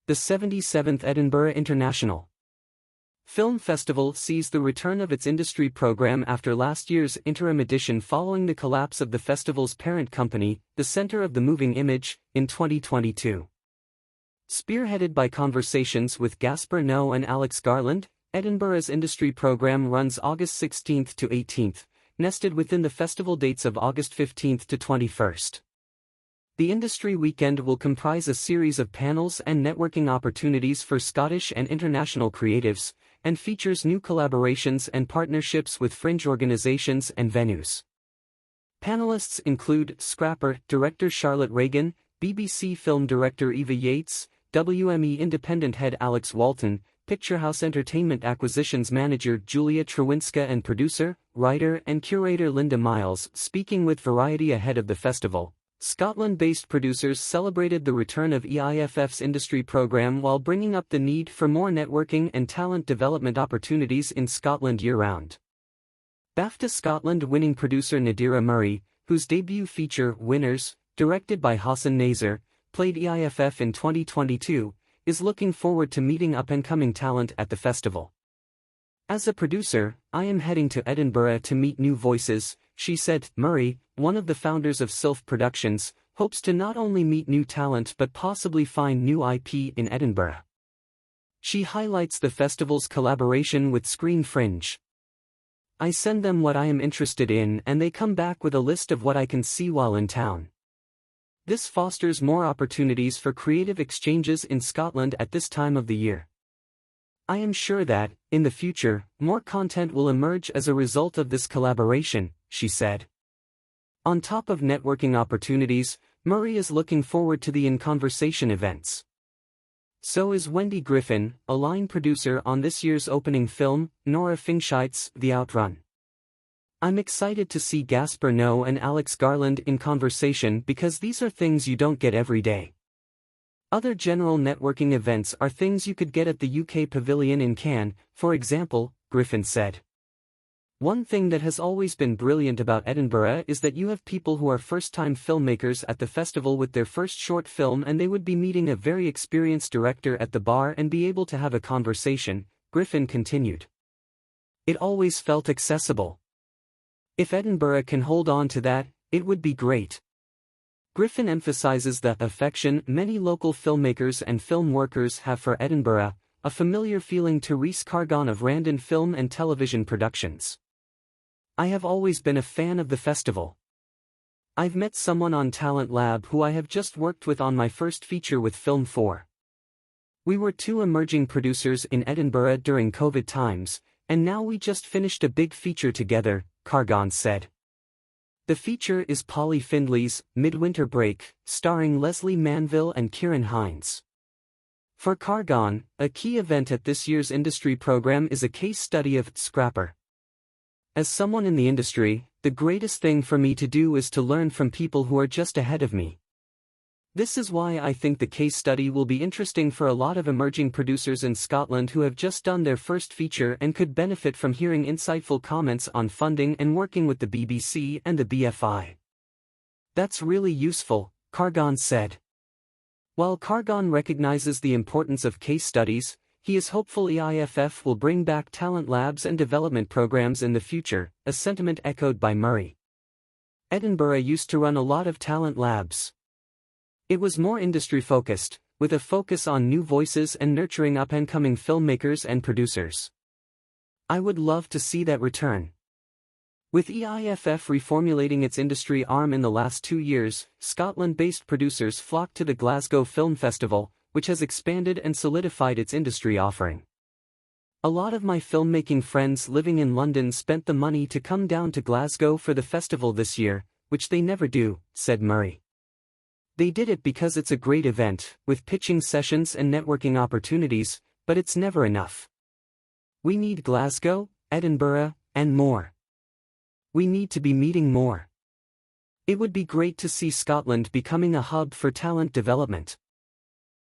The 77th Edinburgh International Film Festival sees the return of its industry program after last year's interim edition following the collapse of the festival's parent company, the Centre of the Moving Image, in 2022. Spearheaded by conversations with Gaspar Noé and Alex Garland, Edinburgh's industry program runs August 16 to 18, nested within the festival dates of August 15 to 21. The industry weekend will comprise a series of panels and networking opportunities for Scottish and international creatives, and features new collaborations and partnerships with fringe organizations and venues. Panelists include Scrapper director Charlotte Reagan, BBC film director Eva Yates, WME independent head Alex Walton, Picturehouse Entertainment acquisitions manager Julia Trewinska and producer, writer and curator Linda Miles. Speaking with Variety ahead of the festival, Scotland-based producers celebrated the return of EIFF's industry program while bringing up the need for more networking and talent development opportunities in Scotland year-round. BAFTA Scotland winning producer Nadira Murray, whose debut feature Winners, directed by Hassan Nazar, played EIFF in 2022, is looking forward to meeting up-and-coming talent at the festival. As a producer, I am heading to Edinburgh to meet new voices, she said. Murray, one of the founders of Sylph Productions, hopes to not only meet new talent but possibly find new IP in Edinburgh. She highlights the festival's collaboration with Screen Fringe. I send them what I am interested in and they come back with a list of what I can see while in town. This fosters more opportunities for creative exchanges in Scotland at this time of the year. I am sure that, in the future, more content will emerge as a result of this collaboration, she said. On top of networking opportunities, Murray is looking forward to the In Conversation events. So is Wendy Griffin, a line producer on this year's opening film, Nora Fingscheid's The Outrun. I'm excited to see Gaspar Noé and Alex Garland in conversation because these are things you don't get every day. Other general networking events are things you could get at the UK Pavilion in Cannes, for example, Griffin said. One thing that has always been brilliant about Edinburgh is that you have people who are first-time filmmakers at the festival with their first short film and they would be meeting a very experienced director at the bar and be able to have a conversation, Griffin continued. It always felt accessible. If Edinburgh can hold on to that, it would be great. Griffin emphasizes the affection many local filmmakers and film workers have for Edinburgh, a familiar feeling to Rhys Cargan of Randon Film and Television Productions. I have always been a fan of the festival. I've met someone on Talent Lab who I have just worked with on my first feature with Film 4. We were two emerging producers in Edinburgh during COVID times, and now we just finished a big feature together, Cargan said. The feature is Polly Findlay's Midwinter Break, starring Leslie Manville and Ciarán Hinds. For Cargan, a key event at this year's industry program is a case study of Scrapper. As someone in the industry, the greatest thing for me to do is to learn from people who are just ahead of me. This is why I think the case study will be interesting for a lot of emerging producers in Scotland who have just done their first feature and could benefit from hearing insightful comments on funding and working with the BBC and the BFI. That's really useful, Cargan said. While Cargan recognizes the importance of case studies, he is hopeful EIFF will bring back talent labs and development programs in the future, a sentiment echoed by Murray. Edinburgh used to run a lot of talent labs. It was more industry-focused, with a focus on new voices and nurturing up-and-coming filmmakers and producers. I would love to see that return. With EIFF reformulating its industry arm in the last 2 years, Scotland-based producers flocked to the Glasgow Film Festival, which has expanded and solidified its industry offering. A lot of my filmmaking friends living in London spent the money to come down to Glasgow for the festival this year, which they never do, said Murray. They did it because it's a great event, with pitching sessions and networking opportunities, but it's never enough. We need Glasgow, Edinburgh, and more. We need to be meeting more. It would be great to see Scotland becoming a hub for talent development.